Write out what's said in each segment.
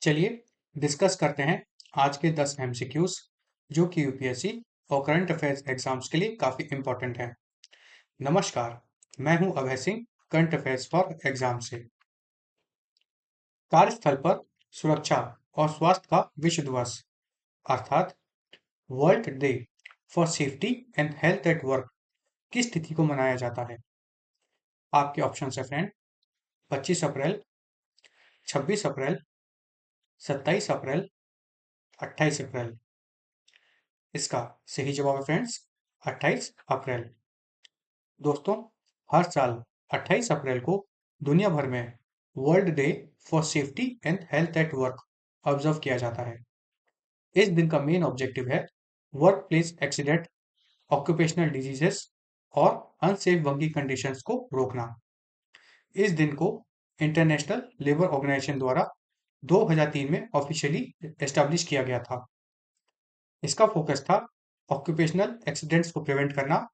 चलिए डिस्कस करते हैं आज के 10 एमसीक्यूज जो कि यूपीएससी और करंट अफेयर्स एग्जाम्स के लिए काफ़ी इंपॉर्टेंट हैं। नमस्कार, मैं हूं Abhay Singh, current affairs for exam से। कार्यस्थल पर सुरक्षा और स्वास्थ्य का विश्व दिवस अर्थात world day for safety and health at work किस तिथि को मनाया जाता है? आपके ऑप्शन है फ्रेंड, 25 अप्रैल, 26 अप्रैल, 27 अप्रैल, 28 अप्रैल। इसका सही जवाब है फ्रेंड्स 28 अप्रैल। दोस्तों, हर साल 28 अप्रैल को दुनिया भर में world day for safety and health at work observe किया जाता है। इस दिन का मेन ऑब्जेक्टिव है work place accident, occupational diseases और अनसेफ वर्किंग कंडीशंस को रोकना। इस दिन को इंटरनेशनल लेबर ऑर्गेनाइजेशन द्वारा 2003 में ऑफिशियली एस्टैब्लिश किया गया था। इसका फोकस था ऑक्यूपेशनल एक्सीडेंट्स को प्रिवेंट करना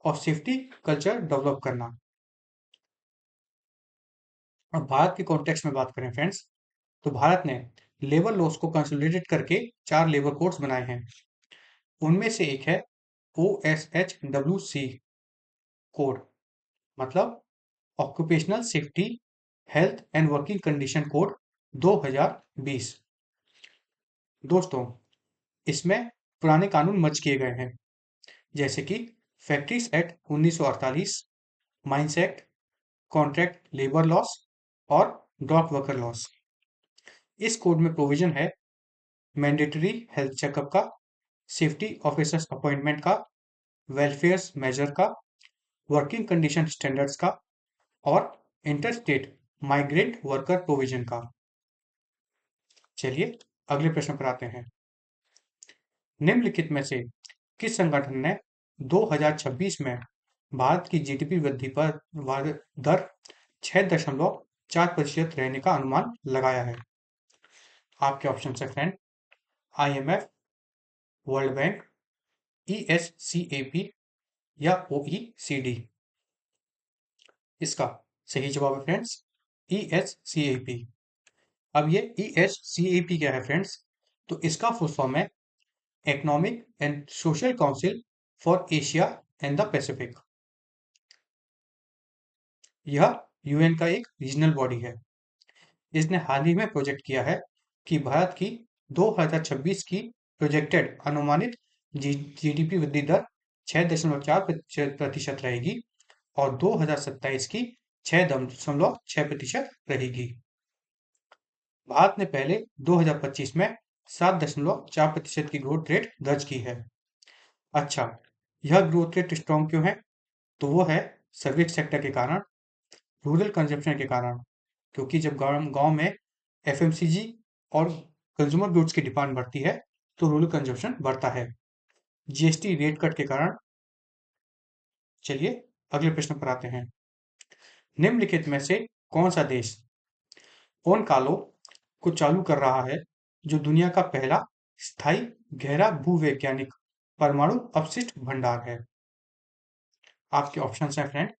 और सेफ्टी कल्चर डेवलप करना। अब भारत के कॉन्टेक्स्ट में बात करें फ्रेंड्स, तो भारत ने लेबर लॉस को कंसोलिडेट करके 4 लेबर कोड्स बनाए हैं। उनमें से एक है OSHWC कोड, मतलब occupational safety health and working condition code 2020। दोस्तों, इसमें पुराने कानून मर्ज किए गए हैं, जैसे कि factories act 1948, mines act, contract labour laws और डॉक वर्कर लॉस। इस कोड में प्रोविजन है मैंडेटरी हेल्थ चेकअप का, सेफ्टी ऑफिसर्स अपॉइंटमेंट का, वेलफेयर मेजर का, वर्किंग कंडीशन स्टैंडर्ड्स का और इंटरस्टेट माइग्रेंट वर्कर प्रोविजन का। चलिए अगले प्रश्न पर आते हैं। निम्नलिखित में से किस संगठन ने 2026 में भारत की जीडीपी वृद्धि पर दर 6.4% रहने का अनुमान लगाया है? आपके ऑप्शन है friend, IMF, world bank, ESCAP या OECD। इसका सही जवाब है फ्रेंड्स ESCAP। अब ये ESCAP क्या है फ्रेंड्स? तो इसका फुल फॉर्म है economic and social council for Asia and the Pacific. यह यूएन का एक रीजनल बॉडी है। इसने हाल ही में प्रोजेक्ट किया है कि भारत की 2026 की प्रोजेक्टेड अनुमानित जीडीपी वृद्धि दर 6.4% रहेगी और 2027 की 6.6% रहेगी। भारत ने पहले 2025 में 7.4% की ग्रोथ रेट दर्ज की है। अच्छा, यह ग्रोथ रेट स्ट्रॉन्ग क्यों है? तो वो है सर्विस सेक्टर के कारण, रूरल कंजप्शन के कारण, क्योंकि जब गांव में एफएमसीजी और कंज्यूमर गुड्स की डिमांड बढ़ती है तो रूरल कंजप्शन बढ़ता है। जीएसटी रेट कट के कारण। चलिए अगले प्रश्न पर आते हैं। निम्नलिखित में से कौन सा देश ओन कालो को चालू कर रहा है, जो दुनिया का पहला स्थायी गहरा भूवैज्ञानिक परमाणु अपशिष्ट भंडार है? आपके ऑप्शन है फ्रेंड,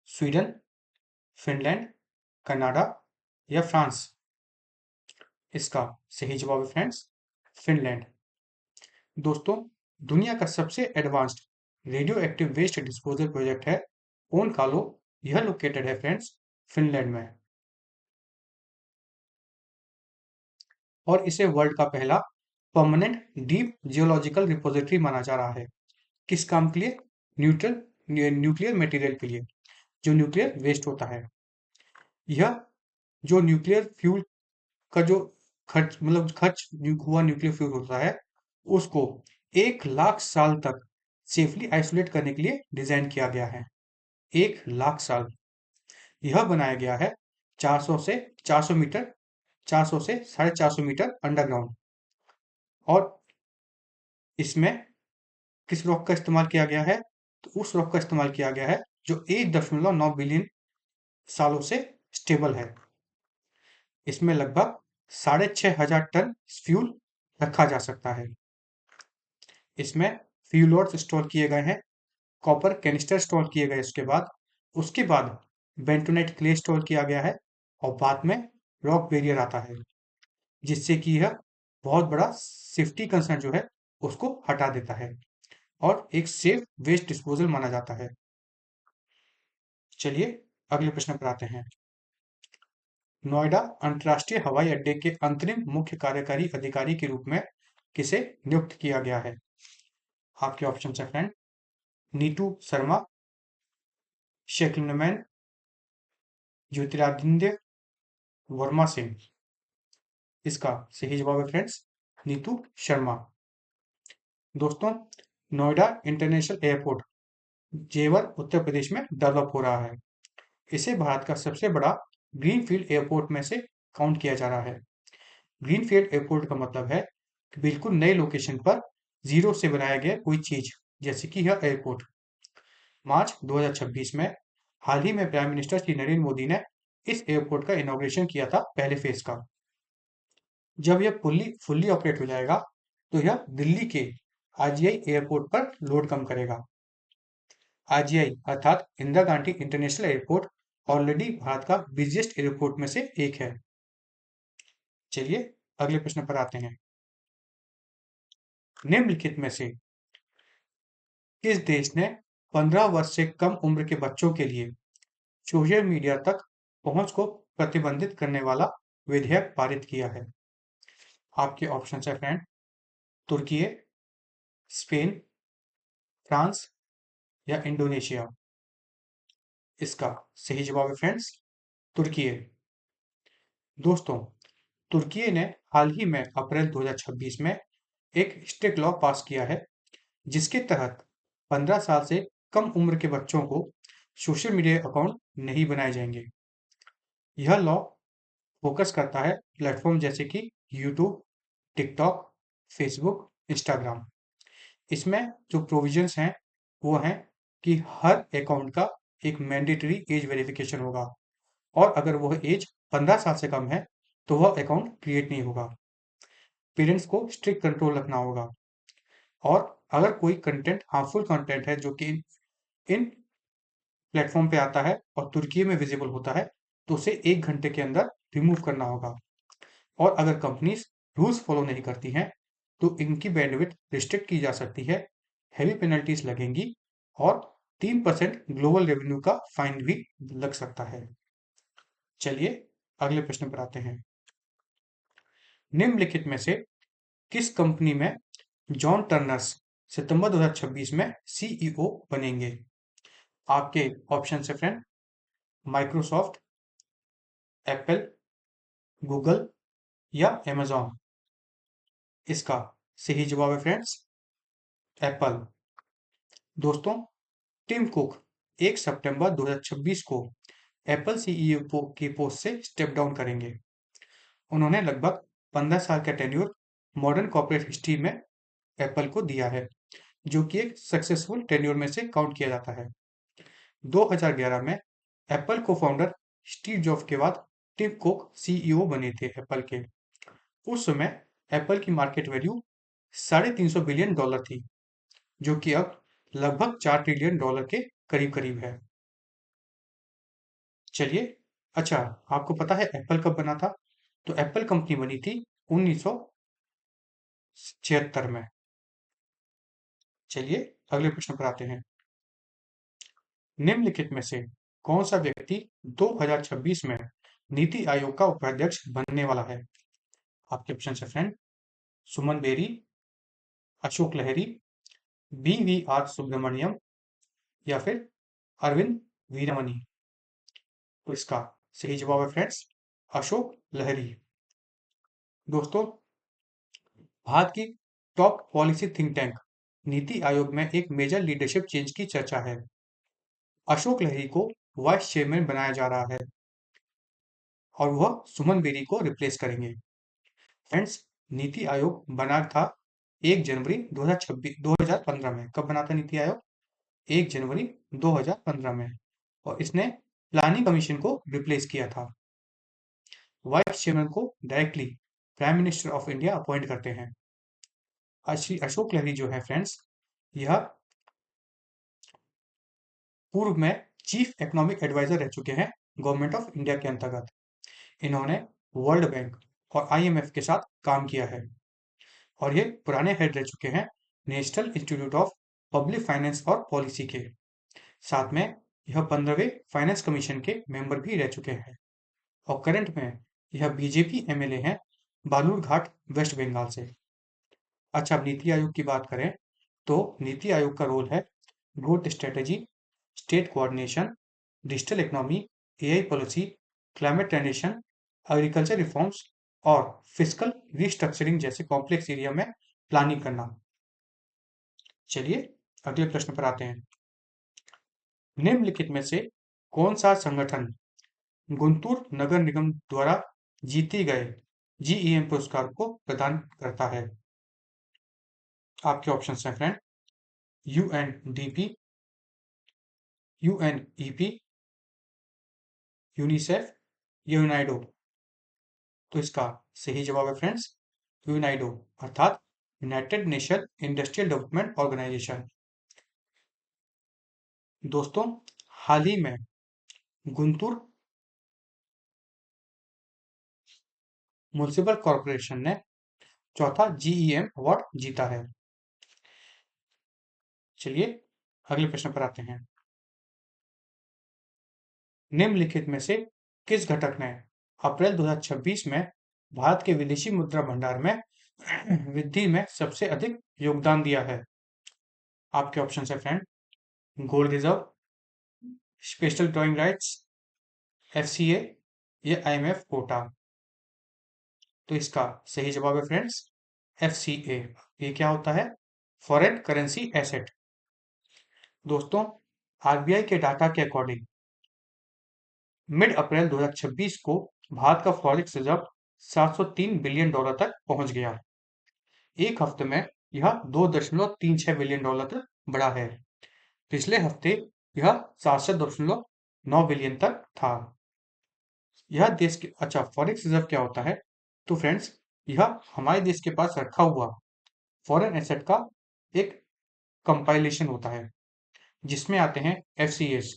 स्वीडन, फिनलैंड, कनाडा या फ्रांस। इसका सही जवाब है फ्रेंड्स फिनलैंड। दोस्तों, दुनिया का सबसे advanced radioactive waste disposal project है ओन कालो। यह लोकेटेड है फ्रेंड्स फिनलैंड में और इसे वर्ल्ड का पहला परमानेंट डीप जियोलॉजिकल रिपोजिटरी माना जा रहा है। किस काम के लिए? न्यूक्लियर मटेरियल के लिए, जो न्यूक्लियर वेस्ट होता है। यह जो न्यूक्लियर फ्यूल का जो खर्च हुआ न्यूक्लियर फ्यूल होता है, उसको 1 लाख साल तक सेफली आइसोलेट करने के लिए डिजाइन किया गया है। 1 लाख साल। यह बनाया गया है 400 से 400 मीटर, 400 से 450 मीटर अंडरग्राउंड। और इसमें किस रॉक का इस्तेमाल किया गया है? तो उस रॉक का इस्तेमाल किया गया है जो 1.9 बिलियन सालों से स्टेबल है। इसमें लगभग 6,500 टन फ्यूल रखा जा सकता है। इसमें फ्यूल रोड्स स्टोर किए गए हैं, कॉपर कैनिस्टर स्टोर किए गए। उसके बाद बेंटोनाइट क्ले स्टोर किया गया है और बाद में रॉक बैरियर आता है। जिससे कि यह बहुत बड़ा सेफ्टी कंसर्न जो है उसको हटा देता है और एक सेफ वेस्ट डिस्पोजल माना जाता है। चलिए अगले प्रश्न पर आते हैं। नोएडा अंतर्राष्ट्रीय हवाई अड्डे के अंतरिम मुख्य कार्यकारी अधिकारी के रूप में किसे नियुक्त किया गया है? आपके ऑप्शन है फ्रेंड, नीतू शर्मा, शेखलिनमैन, ज्योतिरादित्य वर्मा सिंह। इसका सही जवाब है फ्रेंड्स, नीतू शर्मा। दोस्तों, नोएडा इंटरनेशनल एयरपोर्ट जेवर उत्तर प्रदेश में डेवलप हो रहा है। इसे भारत का सबसे बड़ा ग्रीनफील्ड एयरपोर्ट में से काउंट किया जा रहा है। ग्रीनफील्ड एयरपोर्ट का मतलब है कि बिल्कुल नए लोकेशन पर जीरो से बनाया गया कोई चीज, जैसे कि यह एयरपोर्ट। मार्च 2026 में हाल ही में प्राइम मिनिस्टर श्री नरेंद्र मोदी ने इस एयरपोर्ट का इनॉग्रेशन किया था, पहले फेज का। जब यह फुल्ली ऑपरेट हो जाएगा तो यह दिल्ली के आरजीआई एयरपोर्ट पर लोड कम करेगा। आरजीआई अर्थात Indira Gandhi international airport already Bharat का बिजिएस्ट एयरपोर्ट में से एक है। चलिए अगले प्रश्न पर आते हैं। निम्नलिखित में से किस देश ने 15 वर्ष से कम उम्र के बच्चों के लिए सोशल मीडिया तक पहुंच को प्रतिबंधित करने वाला विधेयक पारित किया है? आपके ऑप्शन है फ्रेंड, तुर्की, स्पेन, फ्रांस या इंडोनेशिया। इसका सही जवाब है फ्रेंड्स, तुर्की। दोस्तों, तुर्की ने हाल ही में अप्रैल 2026 में एक स्ट्रिक्ट लॉ पास किया है, जिसके तहत 15 साल से कम उम्र के बच्चों को सोशल मीडिया अकाउंट नहीं बनाए जाएंगे। यह लॉ फोकस करता है प्लेटफॉर्म जैसे कि यूट्यूब, टिकटॉक, फेसबुक, इंस्टाग्राम। इसमें जो प्रोविजंस हैं वो हैं कि हर अकाउंट का एक मैंडेटरी एज वेरिफिकेशन होगा, और अगर वह एज 15 साल से कम है तो वह अकाउंट क्रिएट नहीं होगा। पेरेंट्स को स्ट्रिक्ट कंट्रोल रखना होगा, और अगर कोई कंटेंट हार्मफुल कंटेंट है जो कि इन प्लेटफॉर्म पे आता है और तुर्की में विजिबल होता है, तो उसे 1 घंटे के अंदर रिमूव करना होगा। और अगर कंपनीज रूल्स फॉलो नहीं करती हैं तो इनकी बैंडविड्थ रिस्ट्रिक्ट की जा सकती है, हैवी पेनल्टीज लगेंगी, और 3% ग्लोबल रेवेन्यू का फाइन भी लग सकता है। चलिए अगले प्रश्न पर आते हैं। निम्नलिखित में से किस कंपनी में जॉन टर्नर्स सितंबर 2026 में सीईओ बनेंगे? आपके ऑप्शन है फ्रेंड, माइक्रोसॉफ्ट, एप्पल, गूगल या अमेजॉन। इसका सही जवाब है फ्रेंड्स, एप्पल। दोस्तों, टिम कुक 1 सितंबर 2026 को एप्पल सीईओ की पोस्ट से स्टेप डाउन करेंगे। उन्होंने लगभग 15 साल का टेन्योर मॉडर्न कॉर्पोरेट हिस्ट्री में एप्पल को दिया है, जो कि एक सक्सेसफुल टेन्योर में से काउंट किया जाता है। 2011 में एप्पल को फाउंडर स्टीव जॉब्स के बाद टिम कुक सीईओ बने थे एप्पल के। उस समय एप्पल की मार्केट वैल्यू $350 बिलियन थी, जो कि अब लगभग $4 ट्रिलियन के करीब करीब है। चलिए, अच्छा, आपको पता है एप्पल कब बना था? तो एप्पल कंपनी बनी थी 1976 में। चलिए अगले प्रश्न पर आते हैं। निम्नलिखित में से कौन सा व्यक्ति 2026 में नीति आयोग का उपाध्यक्ष बनने वाला है? आपके ऑप्शन है फ्रेंड, सुमन बेरी, अशोक लहरी, BVR सुब्रमण्यम या फिर अरविंद वीरमणि। तो इसका सही जवाब है फ्रेंड्स, अशोक लहरी। दोस्तों, भारत की top policy think tank NITI Aayog में एक मेजर लीडरशिप चेंज की चर्चा है। अशोक लहरी को वाइस चेयरमैन बनाया जा रहा है और वह सुमन बेरी को रिप्लेस करेंगे। फ्रेंड्स, नीति आयोग बना था 1 जनवरी 2015 में। कब बना था नीति आयोग? 1 जनवरी 2015 में। और इसने प्लानिंग कमीशन को रिप्लेस किया था। वाइस चेयरमैन को directly prime minister of India appoint करते हैं। अशोक लहरी जो है फ्रेंड्स, यह पूर्व में चीफ इकोनॉमिक एडवाइजर रह चुके हैं गवर्नमेंट ऑफ इंडिया के अंतर्गत। इन्होंने वर्ल्ड बैंक, और आईएमएफ के साथ काम किया है और ये पुराने हेड रह चुके हैं national institute of public finance और पॉलिसी के। साथ में यह 15वें फाइनेंस कमीशन के मेंबर भी रह चुके हैं और करंट में यह बीजेपी एमएलए हैं बालूरघाट वेस्ट बंगाल से। अच्छा, अब नीति आयोग की बात करें तो नीति आयोग का रोल है growth strategy, state coordination, digital economy, AI policy, climate transition, agriculture reforms और फिस्कल रिस्ट्रक्चरिंग जैसे कॉम्प्लेक्स एरिया में प्लानिंग करना। चलिए अगले प्रश्न पर आते हैं। निम्नलिखित में से कौन सा संगठन गुंटूर नगर निगम द्वारा जीते गए जीईएम पुरस्कार को प्रदान करता है? आपके ऑप्शंस हैं friend, UNDP, UNEP, UNICEF, UNIDO. तो इसका सही जवाब है फ्रेंड्स यूनाइडो, अर्थात united nation industrial development organisation. दोस्तों, हाल ही में गुंटूर म्युनिसिपल कॉर्पोरेशन ने चौथा जीईएम अवार्ड जीता है। चलिए अगले प्रश्न पर आते हैं। निम्नलिखित में से किस घटक ने अप्रैल 2026 में भारत के विदेशी मुद्रा भंडार में वृद्धि में सबसे अधिक योगदान दिया है? आपके ऑप्शन है friend, gold reserve, special drawing rights, FCA या आईएमएफ कोटा। तो इसका सही जवाब है फ्रेंड्स एफसीए। ये क्या होता है? Foreign currency asset. दोस्तों, आरबीआई के डाटा के अकॉर्डिंग मिड अप्रैल 2026 को भारत का फॉरेक्स रिजर्व 703 बिलियन डॉलर तक पहुंच गया। एक हफ्ते में यह 2.36 बिलियन डॉलर तक बढ़ा है। पिछले हफ्ते यह 67.9 बिलियन तक था। यह देश के अच्छा, फॉरेक्स रिजर्व क्या होता है? तो फ्रेंड्स, यह हमारे देश के पास रखा हुआ फॉरेन एसेट का एक कंपाइलेशन होता है जिसमें आते हैं एफसीएस,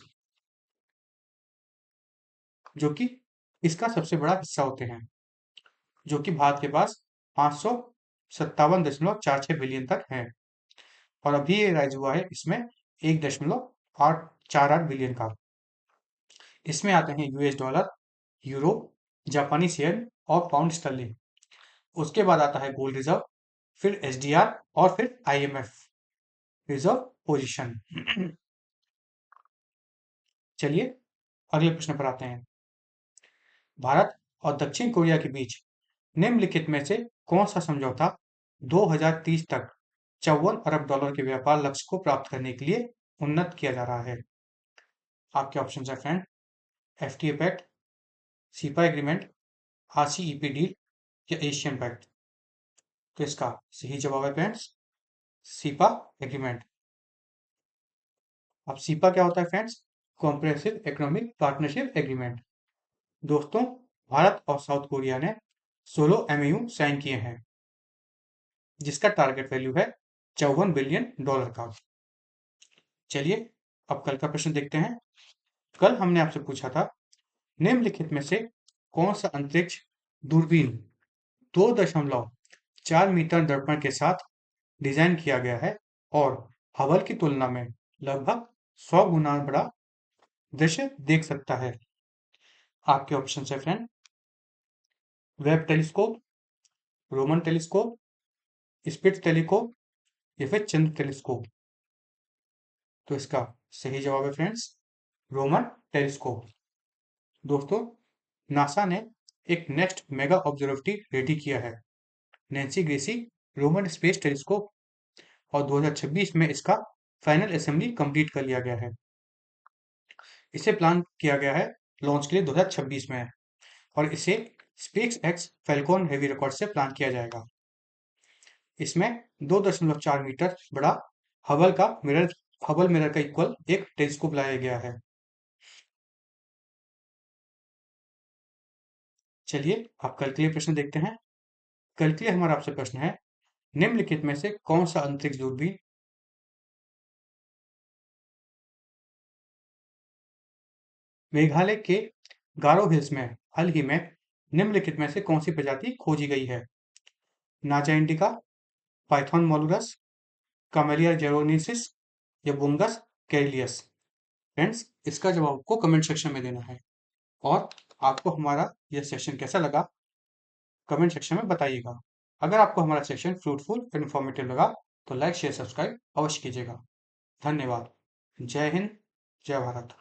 जो कि इसका सबसे बड़ा हिस्सा होते हैं, जो कि भारत के पास 557.46 बिलियन तक है और अभी ये राइज हुआ है इसमें 1.848 बिलियन का। इसमें आते हैं यूएस डॉलर, यूरो, जापानी शेयर और पाउंड स्टर्लिंग। उसके बाद आता है गोल्ड रिजर्व, फिर एसडीआर और फिर आईएमएफ रिजर्व पोजीशन। चलिए अगले प्रश्न पर आते हैं। भारत और दक्षिण कोरिया के बीच निम्नलिखित में से कौन सा समझौता 2030 तक 54 अरब डॉलर के व्यापार लक्ष्य को प्राप्त करने के लिए उन्नत किया जा रहा है? आपके ऑप्शन है friend, FTA pact, CEPA agreement, RCEP deal या एशियन पैक्ट। तो इसका सही जवाब है फ्रेंड्स सीपा एग्रीमेंट। अब सीपा क्या होता है friends? Comprehensive economic partnership agreement. दोस्तों, भारत और साउथ कोरिया ने 16 एमओयू साइन किए हैं जिसका टारगेट वैल्यू है 54 बिलियन डॉलर का। चलिए अब कल का प्रश्न देखते हैं। कल हमने आपसे पूछा था निम्नलिखित में से कौन सा अंतरिक्ष दूरबीन 2.4 मीटर दर्पण के साथ डिजाइन किया गया है और हबल की तुलना में लगभग 100 गुना बड़ा दृश्य देख सकता है? आपके ऑप्शन है friend, Webb telescope, Roman telescope, Spitzer telescope या फिर चंद्र टेलीस्कोप। तो इसका सही जवाब है फ्रेंड्स रोमन टेलीस्कोप। दोस्तों, नासा ने एक नेक्स्ट मेगा ऑब्जर्वेटरी रेडी किया है, Nancy Grace Roman space telescope, और 2026 में इसका फाइनल असेंबली कंप्लीट कर लिया गया है। इसे प्लान किया गया है लॉन्च के लिए 2026 में और इसे space x Falcon heavy record से प्लान किया जाएगा। इसमें 2.4 मीटर बड़ा हबल मिरर का इक्वल एक टेलीस्कोप लाया गया है। चलिए आप कल के लिए प्रश्न देखते हैं। कल के लिए हमारा आपसे प्रश्न है, निम्नलिखित में से कौन सा अंतरिक्ष दूरबीन मेघालय के गारो हिल्स में हाल ही में निम्नलिखित में से कौन सी प्रजाति खोजी गई है? नाजा इंडिका, पाइथन मोलुरस, कैमेलिया जेरोनेसिस या बुंगस कैरिलियस। फ्रेंड्स, इसका जवाब आपको कमेंट सेक्शन में देना है। और आपको हमारा यह सेशन कैसा लगा, कमेंट सेक्शन में बताइएगा। अगर आपको हमारा सेशन फ्रूटफुल और इन्फॉर्मेटिव लगा तो लाइक शेयर सब्सक्राइब अवश्य कीजिएगा। धन्यवाद। जय हिंद, जय भारत।